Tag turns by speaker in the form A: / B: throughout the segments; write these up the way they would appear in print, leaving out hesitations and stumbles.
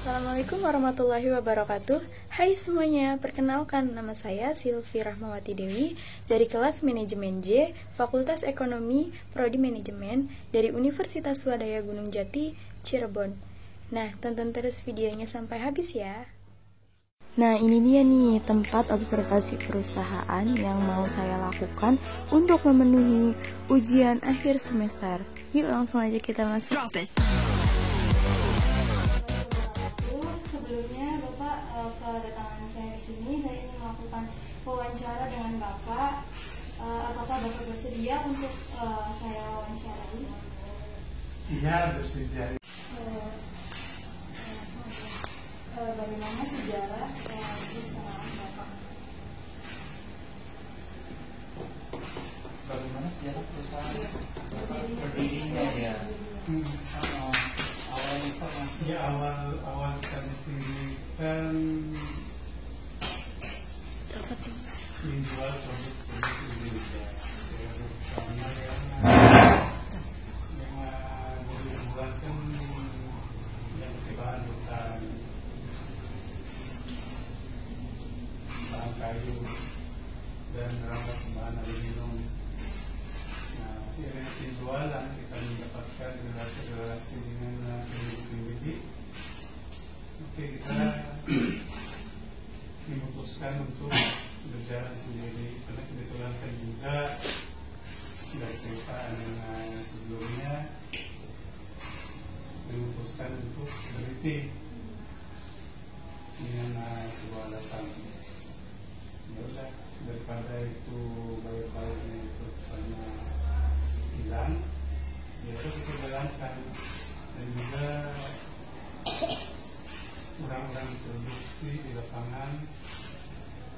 A: Assalamualaikum warahmatullahi wabarakatuh. Hai semuanya, perkenalkan nama saya Silvi Rahmawati Dewi dari kelas Manajemen J, Fakultas Ekonomi, Prodi Manajemen dari Universitas Swadaya Gunung Jati, Cirebon. Nah, tonton terus videonya sampai habis ya. Nah, ini dia nih tempat observasi perusahaan yang mau saya lakukan untuk memenuhi ujian akhir semester. Yuk langsung aja kita masuk. Sebelumnya Bapak kedatangan saya di sini, saya ingin melakukan wawancara dengan Bapak. Apakah Bapak bersedia untuk saya wawancarai?
B: Iya, bersedia.
A: Bagaimana sejarah perusahaan Bapak?
C: Bagaimana sejarah perusahaan berdirinya ya? Awalnya informasi.
B: Ya, awal kita di sini kan menjual produk-produk Indonesia. Pertama yang berhubungan kan yang bahan hutan, bahan kayu dan rambut bahan aluminium. Nah, seiring penjualan kita mendapatkan relasi-relasi dengan pemilik. Oke, kita memutuskan untuk berjalan sendiri karena kebetulan kan juga dari perusahaan yang sebelumnya memutuskan untuk berhenti dengan sebuah alasan. Ya udah, daripada itu bayar-bayarnya itu banyak hilang, ya itu kita jalankan. Dan juga orang-orang produksi di lapangan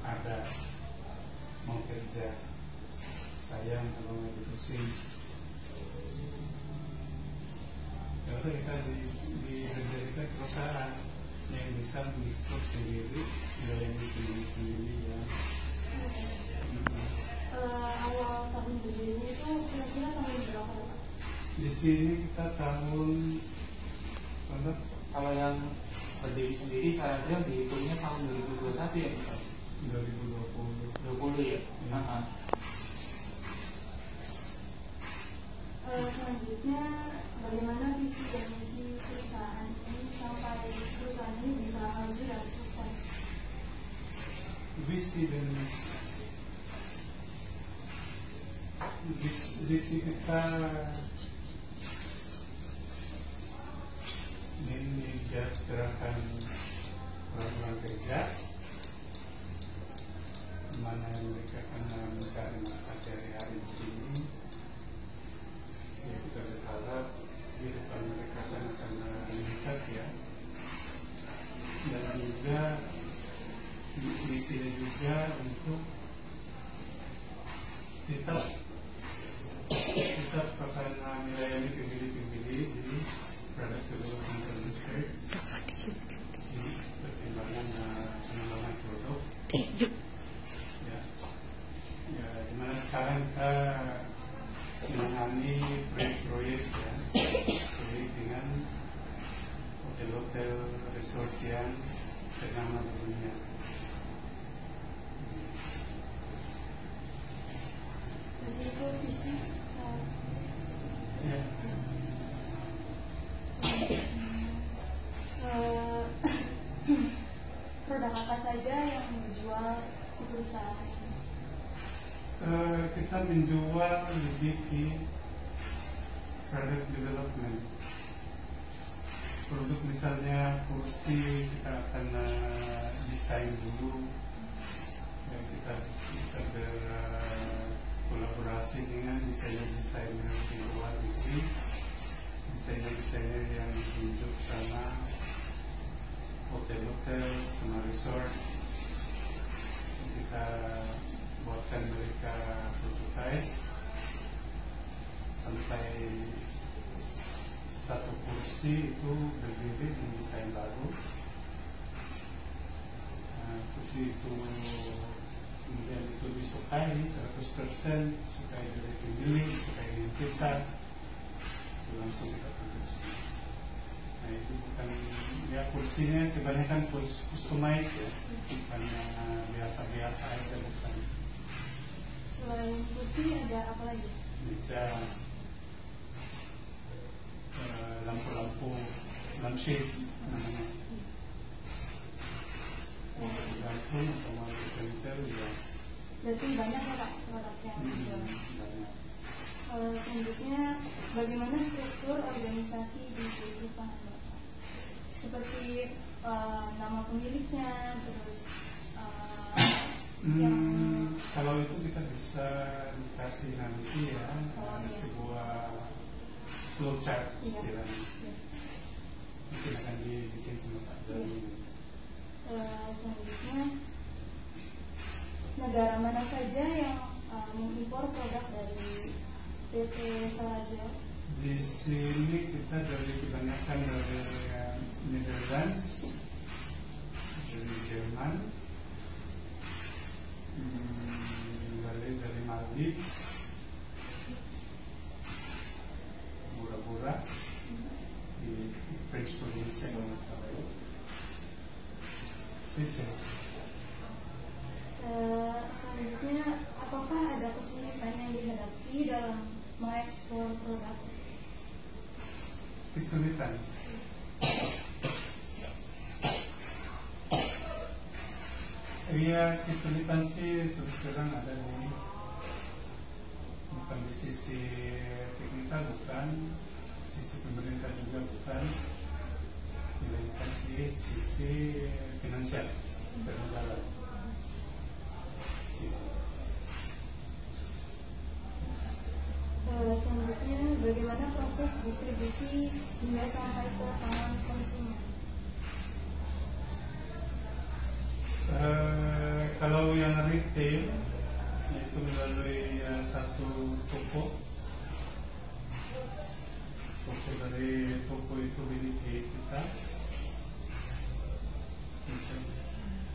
B: ada mau kerja, sayang kalau nggak diterusin. Lalu kita dijadikan perusahaan yang bisa mengekspor sendiri melayani pembeli ya.
A: Awal tahun berdirinya itu kira-kira tahun berapa?
B: Di sini kita tahun
C: Kalau yang berdiri sendiri saya rasa dihitungnya tahun 2021 ya Pak?
B: 2020
C: ya?
A: Selanjutnya, bagaimana visi dan misi perusahaan ini sampai perusahaan ini bisa maju dan sukses?
B: Visi dan visi kita menyejahterakan orang-orang kerja, mana mereka akan mencari makan sehari-hari di sini. Ya, kita berharap di depan mereka akan meningkat ya. Dan juga visinya juga untuk tetap akan melayani pembeli-pembeli di product development and research, di pertimbangan pengembangan produk. Ya, dimana sekarang kita menangani proyek-proyek ya, proyek dengan hotel-hotel resort yang ternama di dunia.
A: Jadi itu visi.
B: Ya.
A: Produk apa saja yang dijual di perusahaan?
B: Kita menjual lebih ke product development. Produk misalnya kursi kita akan desain dulu, dan kita berkolaborasi dengan desainer-desainer di luar negeri, desainer-desainer yang ditunjuk sama hotel-hotel sama resort. Kita buatkan mereka prototype sampai satu kursi itu berdiri di desain baru. Kursi itu kemudian itu disukai 100%, sukai dari pembeli, sukai dengan kita, langsung kita produksi. Nah itu bukan, ya kursinya kebanyakan customize ya, bukan yang biasa-biasa aja, bukan.
A: Selain kursi ada apa lagi?
B: Meja, lampu-lampu, lampshade namanya. Lampu atau lampu printer ya.
A: Berarti banyak ya Pak produk yang dijual.
B: Banyak.
A: Selanjutnya, bagaimana struktur organisasi di perusahaan Bapak? Seperti nama pemiliknya, terus yang
B: kalau itu kita bisa dikasih nanti ya, ada sebuah flowchart istilahnya. Mungkin akan dibikin sama Pak Jani.
A: Selanjutnya, negara mana saja yang mengimpor produk dari PT Sarazel?
B: Di sini kita kebanyakan dari Netherlands, dari Jerman, dari Maldives, Bora-Bora, di French Province kalau nggak salah ya. Seychelles.
A: Selanjutnya, apakah ada kesulitan yang dihadapi dalam mengekspor produk?
B: Kesulitan. Iya, kesulitan sih terus terang ada bukan di sisi teknikal, bukan sisi pemerintah juga, bukan, melainkan di sisi finansial bernegara.
A: Selanjutnya, bagaimana proses distribusi hingga sampai ke tangan konsumen?
B: Kalau yang retail itu melalui satu toko dari toko itu milik kita,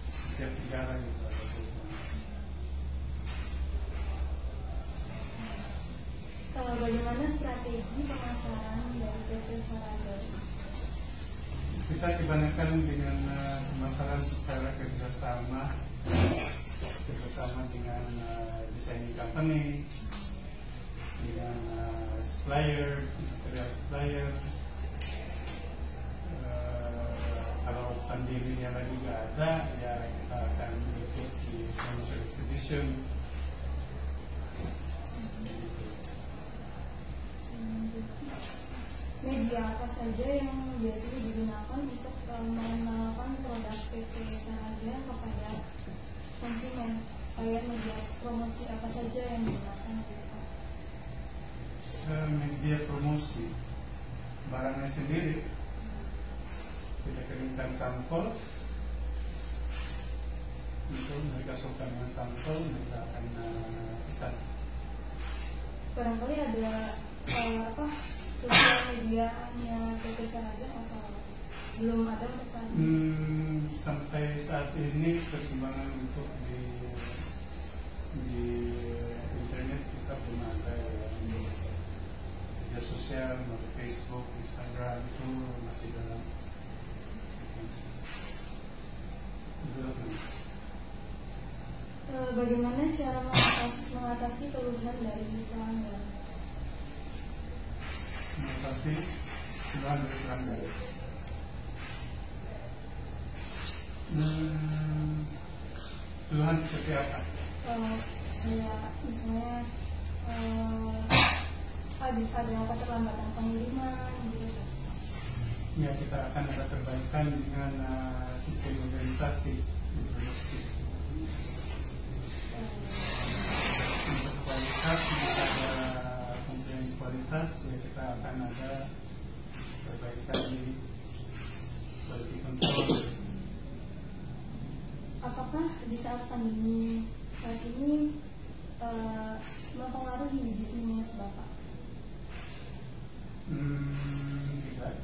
B: setiap negara gitu ada toko.
A: Bagaimana strategi pemasaran dari PT Sarazel?
B: Kita kebanyakan dengan pemasaran secara kerjasama dengan designing company, dengan supplier, material supplier. Kalau pandeminya lagi nggak ada, ya kita akan ikut di commercial exhibition.
A: Media apa saja yang biasanya digunakan untuk mengenalkan produk PT Sarazel kepada konsumen? Kayak media promosi apa saja yang digunakan?
B: Media promosi barangnya sendiri, kita kirimkan sampel, itu mereka suka dengan sampel, mereka akan pesan.
A: Barangkali ada sosial medianya PT Sarazel atau belum ada untuk saat ini?
B: Sampai saat ini perkembangan untuk di internet kita belum ada ya. Media sosial, Facebook, Instagram itu masih dalam development.
A: Bagaimana cara mengatasi keluhan dari pelanggan?
B: Mengatasi keluhan dari pelanggan. Keluhan seperti apa?
A: Ya, misalnya ada keterlambatan pengiriman gitu.
B: Ya, kita akan ada perbaikan dengan sistem organisasi di produksi. Untuk kualitas, jika ada komplain kualitas, ya kita akan ada perbaikan di quality control.
A: Apakah di saat pandemi saat ini mempengaruhi bisnis Bapak?
B: Tidak.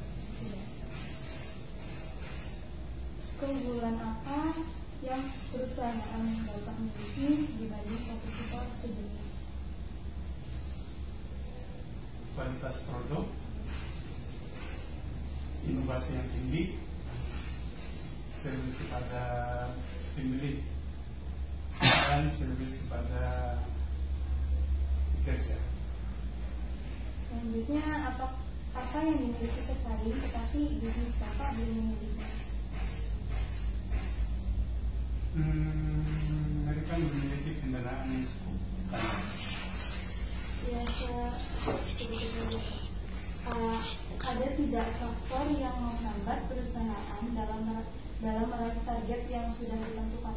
A: Keunggulan apa yang perusahaan Bapak miliki dibanding kompetitor sejenis?
B: Kualitas produk, inovasi yang tinggi, servis kepada pembeli, dan servis kepada pekerja.
A: Selanjutnya, apa yang dimiliki pesaing tetapi bisnis Bapak belum memiliki?
B: Mereka memiliki kendaraan yang cukup banyak.
A: Ya, sebetulnya ada tidak faktor yang menghambat perusahaan dalam meraih target yang sudah ditentukan?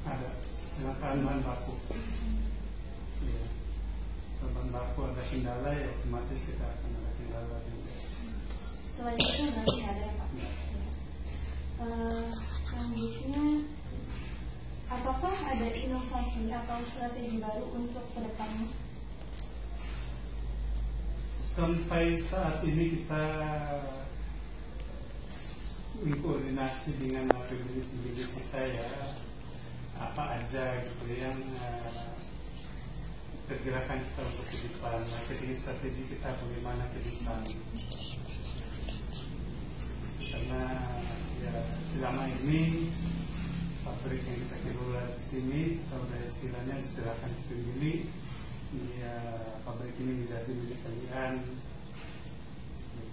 B: Ada kelangkaan bahan baku. Ya. Kalau bahan baku ada kendala, ya otomatis kita akan ada kendala juga.
A: Selain itu berarti ada ya Pak?
B: Ya.
A: Selanjutnya, apakah ada inovasi atau strategi baru untuk kedepannya?
B: Sampai saat ini kita berkoordinasi dengan pembeli kita ya, apa aja gitu yang pergerakan kita untuk ke depan, strategi kita bagaimana ke depan. Karena ya selama ini pabrik yang kita kelola di sini, kalau dari istilahnya diserahkan ke pembeli, ya pabrik ini menjadi milik kalian.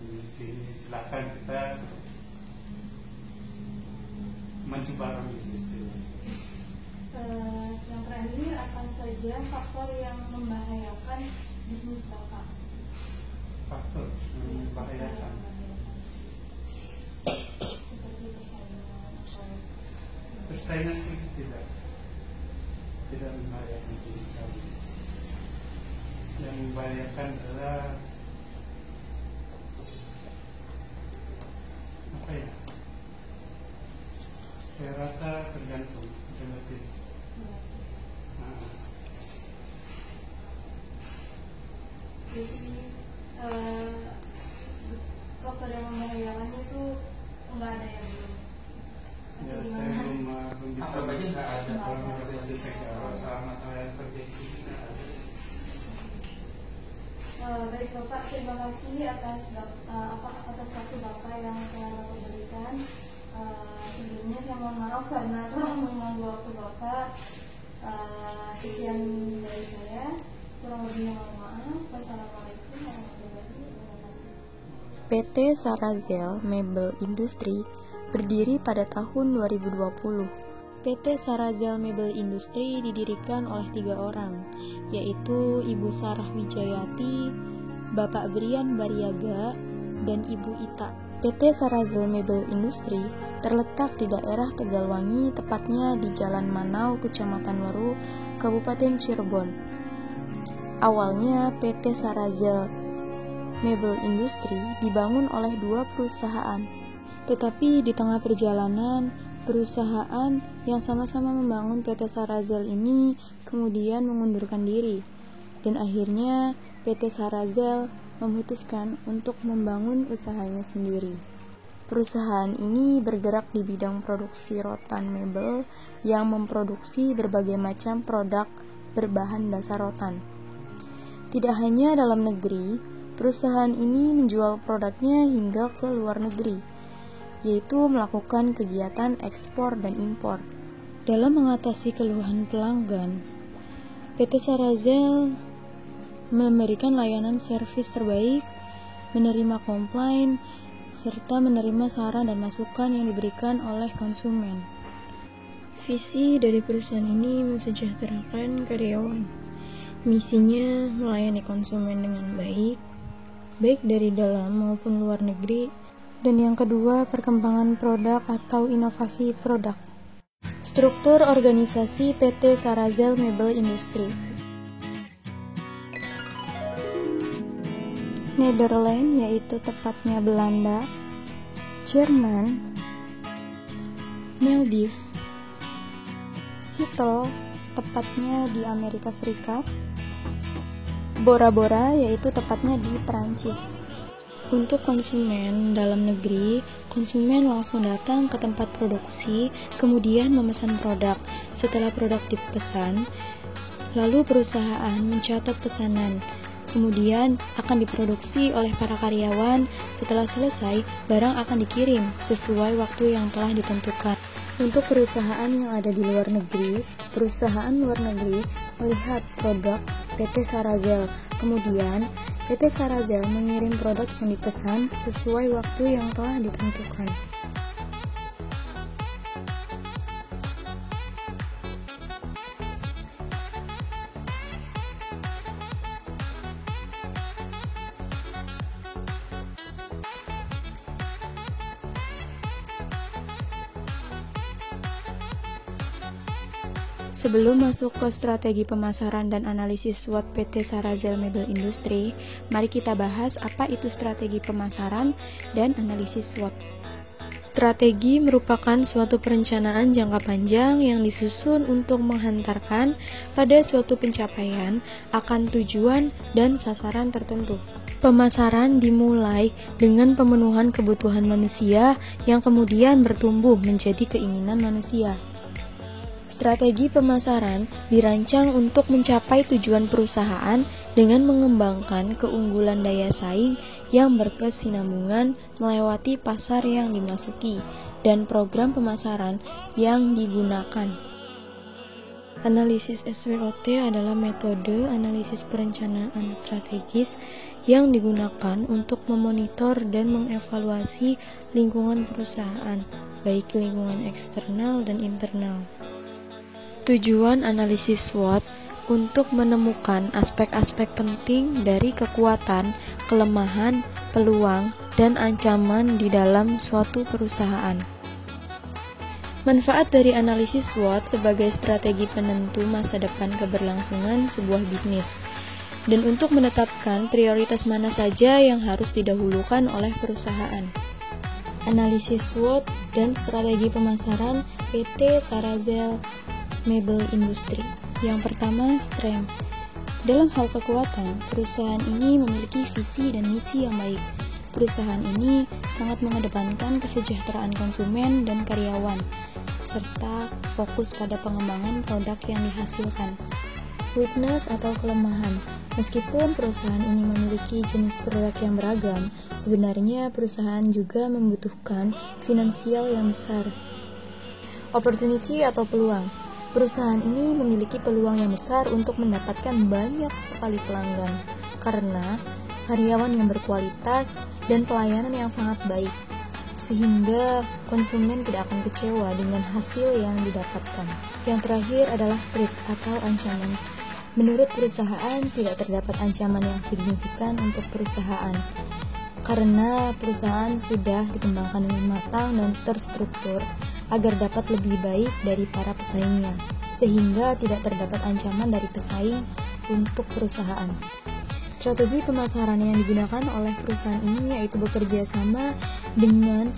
B: Di sini silakan kita mencoba ambil istilah.
A: Yang terakhir, apa saja faktor yang membahayakan bisnis Bapak?
B: Faktor membahayakan.
A: Seperti persaingan atau
B: Persaingan sih tidak membahayakan sama sekali. Yang membahayakan adalah apa ya? Saya rasa tergantung relatif.
A: Jadi faktor yang membahayakan itu enggak ada yang belum.
B: Ya, saya belum bisa.
C: Apa aja nggak ada kalau
B: Belum
C: menurut
B: bisa
C: saya, kalau selama saya kerja di sini nggak ada.
A: Baik Bapak, terima kasih atas waktu Bapak yang telah Bapak berikan. Sebelumnya saya mohon maaf karena telah mengganggu waktu Bapak. Sekian dari saya, kurang lebihnya mohon maaf. Wassalamualaikum warahmatullahi wabarakatuh.
D: PT Sarazel Mebel Industri berdiri pada tahun 2020. PT Sarazel Mebel Industri didirikan oleh 3 orang, yaitu Ibu Sarah Wijayati, Bapak Brian Bariaga, dan Ibu Ita. PT Sarazel Mebel Industri terletak di daerah Tegalwangi, tepatnya di Jalan Manau, Kecamatan Waru, Kabupaten Cirebon. Awalnya PT Sarazel Mebel Industri dibangun oleh 2 perusahaan, tetapi di tengah perjalanan, perusahaan yang sama-sama membangun PT Sarazel ini kemudian mengundurkan diri, dan akhirnya PT Sarazel memutuskan untuk membangun usahanya sendiri. Perusahaan ini bergerak di bidang produksi rotan mebel yang memproduksi berbagai macam produk berbahan dasar rotan. Tidak hanya dalam negeri, perusahaan ini menjual produknya hingga ke luar negeri, yaitu melakukan kegiatan ekspor dan impor. Dalam mengatasi keluhan pelanggan, PT Sarazel memberikan layanan servis terbaik, menerima komplain, serta menerima saran dan masukan yang diberikan oleh konsumen. Visi dari perusahaan ini mensejahterakan karyawan. Misinya melayani konsumen dengan baik dari dalam maupun luar negeri. Dan yang kedua, perkembangan produk atau inovasi produk. Struktur organisasi PT Sarazel Mebel Industri. Nederland, yaitu tepatnya Belanda, Jerman, Maldives, Seattle, tepatnya di Amerika Serikat, Bora Bora, yaitu tepatnya di Perancis. Untuk konsumen dalam negeri, konsumen langsung datang ke tempat produksi, kemudian memesan produk. Setelah produk dipesan, lalu perusahaan mencatat pesanan. kemudian akan diproduksi oleh para karyawan. Setelah selesai, barang akan dikirim sesuai waktu yang telah ditentukan. Untuk perusahaan yang ada di luar negeri, perusahaan luar negeri melihat produk PT Sarazel, kemudian PT Sarazel mengirim produk yang dipesan sesuai waktu yang telah ditentukan. Sebelum masuk ke strategi pemasaran dan analisis SWOT PT Sarazel Mebel Industri, mari kita bahas apa itu strategi pemasaran dan analisis SWOT. Strategi merupakan suatu perencanaan jangka panjang yang disusun untuk menghantarkan pada suatu pencapaian akan tujuan dan sasaran tertentu. Pemasaran dimulai dengan pemenuhan kebutuhan manusia yang kemudian bertumbuh menjadi keinginan manusia. Strategi pemasaran dirancang untuk mencapai tujuan perusahaan dengan mengembangkan keunggulan daya saing yang berkesinambungan melewati pasar yang dimasuki dan program pemasaran yang digunakan. Analisis SWOT adalah metode analisis perencanaan strategis yang digunakan untuk memonitor dan mengevaluasi lingkungan perusahaan, baik lingkungan eksternal dan internal. Tujuan analisis SWOT untuk menemukan aspek-aspek penting dari kekuatan, kelemahan, peluang, dan ancaman di dalam suatu perusahaan. Manfaat dari analisis SWOT sebagai strategi penentu masa depan keberlangsungan sebuah bisnis, dan untuk menetapkan prioritas mana saja yang harus didahulukan oleh perusahaan. Analisis SWOT dan strategi pemasaran PT Sarazel Mebel Industri. Yang pertama, strength. Dalam hal kekuatan, perusahaan ini memiliki visi dan misi yang baik. Perusahaan ini sangat mengedepankan kesejahteraan konsumen dan karyawan, serta fokus pada pengembangan produk yang dihasilkan. Weakness atau kelemahan. Meskipun perusahaan ini memiliki jenis produk yang beragam, sebenarnya perusahaan juga membutuhkan finansial yang besar. Opportunity atau peluang. Perusahaan ini memiliki peluang yang besar untuk mendapatkan banyak sekali pelanggan karena karyawan yang berkualitas dan pelayanan yang sangat baik, sehingga konsumen tidak akan kecewa dengan hasil yang didapatkan. Yang terakhir adalah threat atau ancaman. Menurut perusahaan, tidak terdapat ancaman yang signifikan untuk perusahaan karena perusahaan sudah dikembangkan dengan matang dan terstruktur agar dapat lebih baik dari para pesaingnya, sehingga tidak terdapat ancaman dari pesaing untuk perusahaan. Strategi pemasaran yang digunakan oleh perusahaan ini yaitu bekerja sama dengan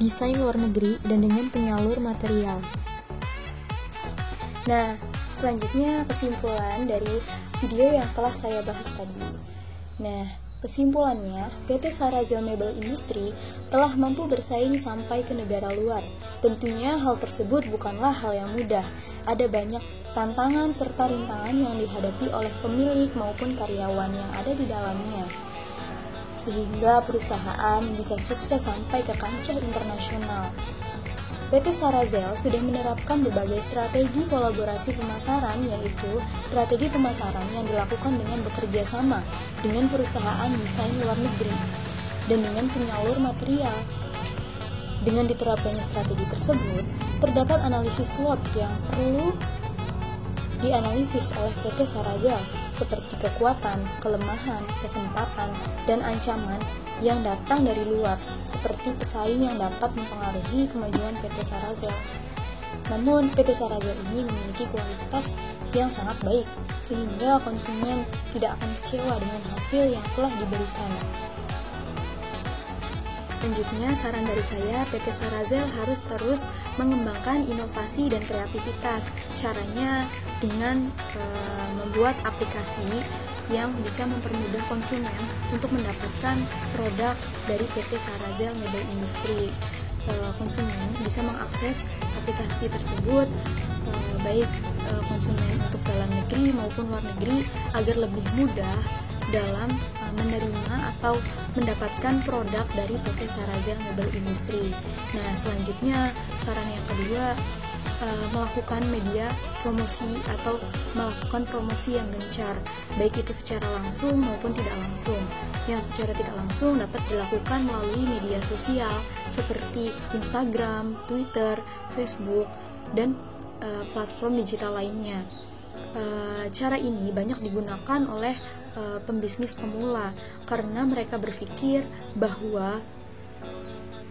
D: desain luar negeri dan dengan penyalur material.
A: Nah, selanjutnya kesimpulan dari video yang telah saya bahas tadi. Nah, kesimpulannya, PT Sarazel Mebel Industri telah mampu bersaing sampai ke negara luar. Tentunya hal tersebut bukanlah hal yang mudah. Ada banyak tantangan serta rintangan yang dihadapi oleh pemilik maupun karyawan yang ada di dalamnya, sehingga perusahaan bisa sukses sampai ke kancah internasional. PT Sarazel sudah menerapkan berbagai strategi kolaborasi pemasaran, yaitu strategi pemasaran yang dilakukan dengan bekerja sama dengan perusahaan desain luar negeri dan dengan penyalur material. Dengan diterapkannya strategi tersebut, terdapat analisis SWOT yang perlu dianalisis oleh PT Sarazel, seperti kekuatan, kelemahan, kesempatan, dan ancaman yang datang dari luar, seperti pesaing yang dapat mempengaruhi kemajuan PT Sarazel. Namun, PT Sarazel ini memiliki kualitas yang sangat baik, sehingga konsumen tidak akan kecewa dengan hasil yang telah diberikan. Selanjutnya, saran dari saya, PT Sarazel harus terus mengembangkan inovasi dan kreativitas. Caranya dengan membuat aplikasi yang bisa mempermudah konsumen untuk mendapatkan produk dari PT Sarazel Mebel Industri. Konsumen bisa mengakses aplikasi tersebut, baik konsumen untuk dalam negeri maupun luar negeri, agar lebih mudah dalam menerima atau mendapatkan produk dari PT Sarazel Mebel Industri. Nah, selanjutnya saran yang kedua, melakukan media promosi atau melakukan promosi yang gencar, baik itu secara langsung maupun tidak langsung. Yang secara tidak langsung dapat dilakukan melalui media sosial seperti Instagram, Twitter, Facebook, dan platform digital lainnya. Cara ini banyak digunakan oleh pembisnis pemula karena mereka berpikir bahwa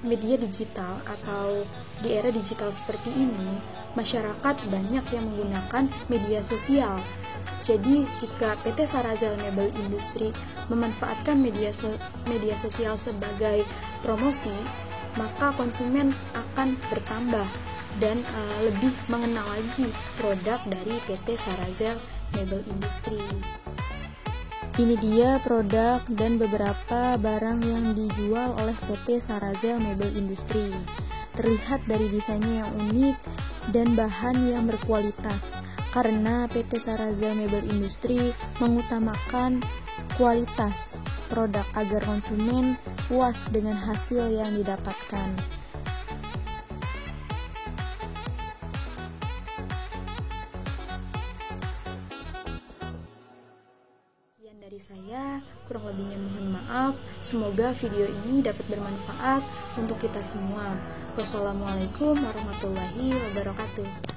A: media digital atau di era digital seperti ini, masyarakat banyak yang menggunakan media sosial. Jadi, jika PT Sarazel Mebel Industri memanfaatkan media sosial sebagai promosi, maka konsumen akan bertambah dan lebih mengenal lagi produk dari PT Sarazel Mebel Industri. Ini dia produk dan beberapa barang yang dijual oleh PT Sarazel Mebel Industri. Terlihat dari desainnya yang unik dan bahan yang berkualitas, karena PT Sarazel Mebel Industri mengutamakan kualitas produk agar konsumen puas dengan hasil yang didapatkan. Dari saya, kurang lebihnya mohon maaf. Semoga video ini dapat bermanfaat untuk kita semua. Wassalamualaikum warahmatullahi wabarakatuh.